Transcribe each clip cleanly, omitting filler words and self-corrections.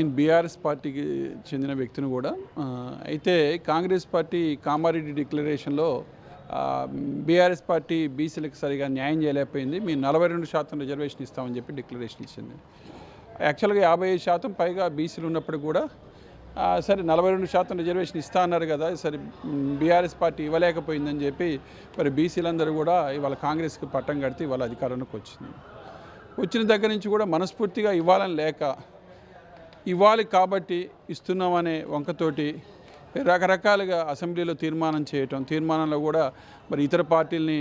నేను బీఆర్ఎస్ పార్టీకి చెందిన వ్యక్తిని కూడా. అయితే కాంగ్రెస్ పార్టీ కామారెడ్డి డిక్లరేషన్లో బీఆర్ఎస్ పార్టీ బీసీలకు సరిగా న్యాయం చేయలేకపోయింది. మేము 42% రిజర్వేషన్ ఇస్తామని చెప్పి డిక్లరేషన్ ఇచ్చింది. యాక్చువల్గా 55% పైగా బీసీలు ఉన్నప్పుడు కూడా సరే 42% రిజర్వేషన్ ఇస్తా అన్నారు కదా, సరే బీఆర్ఎస్ పార్టీ ఇవ్వలేకపోయిందని చెప్పి మరి బీసీలందరూ కూడా ఇవాళ కాంగ్రెస్కి పట్టం కడితే ఇవాళ అధికారంలోకి వచ్చింది. వచ్చిన దగ్గర నుంచి కూడా మనస్ఫూర్తిగా ఇవ్వాలని లేక ఇవ్వాలి కాబట్టి ఇస్తున్నామనే వంకతోటి రకరకాలుగా అసెంబ్లీలో తీర్మానం చేయటం, తీర్మానంలో కూడా మరి ఇతర పార్టీలని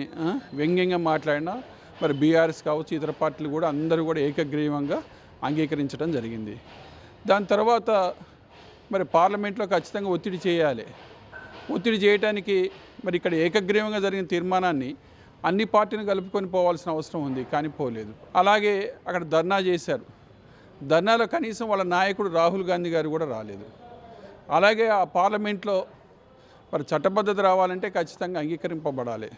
వ్యంగ్యంగా మాట్లాడినా మరి బీఆర్ఎస్ కావచ్చు ఇతర పార్టీలు కూడా అందరూ కూడా ఏకగ్రీవంగా అంగీకరించడం జరిగింది. దాని తర్వాత మరి పార్లమెంట్లో ఖచ్చితంగా ఒత్తిడి చేయాలి. ఒత్తిడి చేయడానికి మరి ఇక్కడ ఏకగ్రీవంగా జరిగిన తీర్మానాన్ని అన్ని పార్టీని కలుపుకొని పోవాల్సిన అవసరం ఉంది, కానీ పోలేదు. అలాగే అక్కడ ధర్నా చేశారు. ధర్నాలో కనీసం వాళ్ళ నాయకుడు రాహుల్ గాంధీ గారు కూడా రాలేదు. అలాగే ఆ పార్లమెంట్లో మరి చట్టబద్ధత రావాలంటే ఖచ్చితంగా అంగీకరింపబడాలి.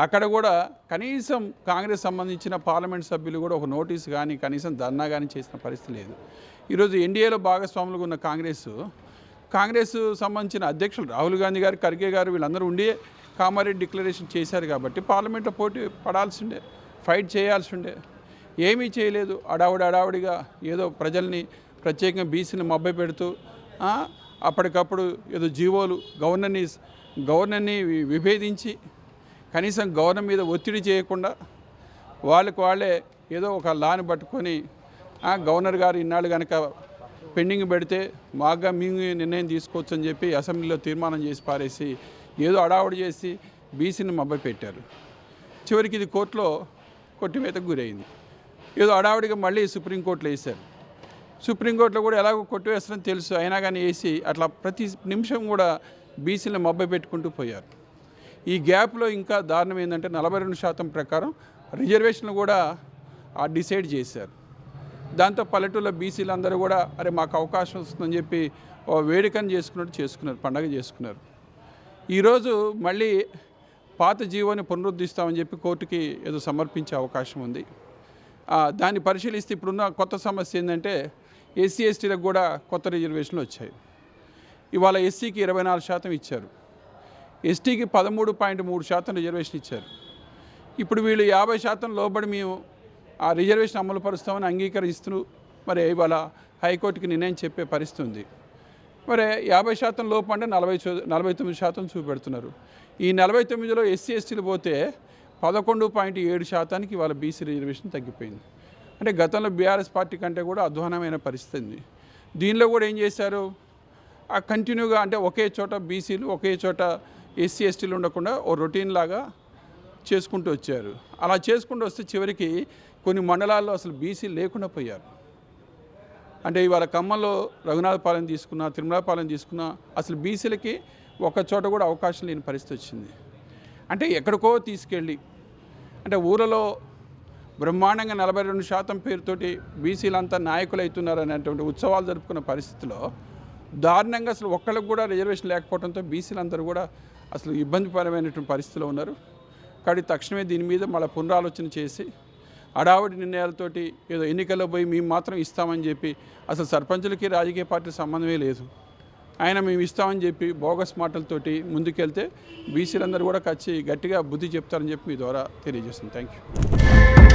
అక్కడ కూడా కనీసం కాంగ్రెస్ సంబంధించిన పార్లమెంట్ సభ్యులు కూడా ఒక నోటీసు కానీ కనీసం ధర్నా కానీ చేసిన పరిస్థితి లేదు. ఈరోజు ఎన్డీఏలో భాగస్వాములుగా ఉన్న కాంగ్రెస్ సంబంధించిన అధ్యక్షులు రాహుల్ గాంధీ గారు, ఖర్గే గారు వీళ్ళందరూ ఉండి కామారెడ్డి డిక్లరేషన్ చేశారు కాబట్టి పార్లమెంట్లో పోటీ పడాల్సి ఉండే, ఫైట్ చేయాల్సి ఉండే. ఏమీ చేయలేదు. అడావుడిగా ఏదో ప్రజల్ని ప్రత్యేకంగా బీసీని మభ్య పెడుతూ అప్పటికప్పుడు ఏదో జీవోలు గవర్నర్ని విభేదించి కనీసం గవర్నర్ మీద ఒత్తిడి చేయకుండా వాళ్ళే ఏదో ఒక లాని పట్టుకొని గవర్నర్ గారు ఇన్నాళ్ళు కనుక పెండింగ్ పెడితే మాగా మేము నిర్ణయం తీసుకోవచ్చు అని చెప్పి అసెంబ్లీలో తీర్మానం చేసి పారేసి ఏదో అడావుడి చేసి బీసీని మభ్య పెట్టారు. చివరికి ఇది కోర్టులో కొట్టివేతకు గురైంది. ఏదో అడావుడిగా మళ్ళీ సుప్రీంకోర్టులో వేశారు. సుప్రీంకోర్టులో కూడా ఎలాగో కొట్టివేస్తారని తెలుసు, అయినా కానీ వేసి అట్లా ప్రతి నిమిషం కూడా బీసీలను మభ్య పెట్టుకుంటూ పోయారు. ఈ గ్యాప్లో ఇంకా దారుణం ఏంటంటే 42% ప్రకారం రిజర్వేషన్లు కూడా డిసైడ్ చేశారు. దాంతో పల్లెటూళ్ళ బీసీలు అందరూ కూడా అరే మాకు అవకాశం వస్తుందని చెప్పి వేడుకని చేసుకున్నారు, పండగ చేసుకున్నారు. ఈరోజు మళ్ళీ పాత జీవోని పునరుద్ధరిస్తామని చెప్పి కోర్టుకి ఏదో సమర్పించే అవకాశం ఉంది. దాన్ని పరిశీలిస్తే ఇప్పుడున్న కొత్త సమస్య ఏంటంటే ఎస్సీ ఎస్టీలకు కూడా కొత్త రిజర్వేషన్లు వచ్చాయి. ఇవాళ ఎస్సీకి 24% ఇచ్చారు, ఎస్టీకి 13.3% రిజర్వేషన్ ఇచ్చారు. ఇప్పుడు వీళ్ళు 50% లోబడి మేము ఆ రిజర్వేషన్ అమలు పరుస్తామని అంగీకరిస్తూ మరి ఇవాళ హైకోర్టుకి నిర్ణయం చెప్పే పరిస్థితి ఉంది. మరి 50% లోపు అంటే 49% చూపెడుతున్నారు. ఈ 49లో ఎస్సీ ఎస్టీలు పోతే 11.7% ఇవాళ బీసీ రిజర్వేషన్ తగ్గిపోయింది. అంటే గతంలో బీఆర్ఎస్ పార్టీ కంటే కూడా అధ్వానమైన పరిస్థితి ఉంది. దీనిలో కూడా ఏం చేశారు, కంటిన్యూగా అంటే ఒకే చోట బీసీలు ఒకే చోట ఎస్సీ ఎస్టీలు ఉండకుండా ఓ రొటీన్ లాగా చేసుకుంటూ వచ్చారు. అలా చేసుకుంటూ వస్తే చివరికి కొన్ని మండలాల్లో అసలు బీసీలు లేకుండా పోయారు. అంటే ఇవాళ ఖమ్మంలో రఘునాథపాలెం తీసుకున్నా, తిరుమలపాలెం తీసుకున్నా అసలు బీసీలకి ఒక చోట కూడా అవకాశం లేని పరిస్థితి వచ్చింది. అంటే ఎక్కడికో తీసుకెళ్ళి అంటే ఊళ్ళలో బ్రహ్మాండంగా 42% పేరుతోటి బీసీలంతా నాయకులు అవుతున్నారు అనేటువంటి ఉత్సవాలు జరుపుకున్న పరిస్థితిలో దారుణంగా అసలు ఒక్కళ్ళకు కూడా రిజర్వేషన్ లేకపోవడంతో బీసీలందరూ కూడా అసలు ఇబ్బందికరమైనటువంటి పరిస్థితిలో ఉన్నారు. కాబట్టి తక్షణమే దీని మీద మళ్ళీ పునరాలోచన చేసి అడావుడి నిర్ణయాలతోటి ఏదో ఎన్నికల్లో పోయి మేము మాత్రం ఇస్తామని చెప్పి అసలు సర్పంచులకి రాజకీయ పార్టీ సంబంధమే లేదు, ఆయన మేము ఇస్తామని చెప్పి బోగస్ మాటలతోటి ముందుకెళ్తే బీసీలందరూ కూడా గట్టిగా బుద్ధి చెప్తారని చెప్పి మీ ద్వారా తెలియజేస్తుంది. Thank you.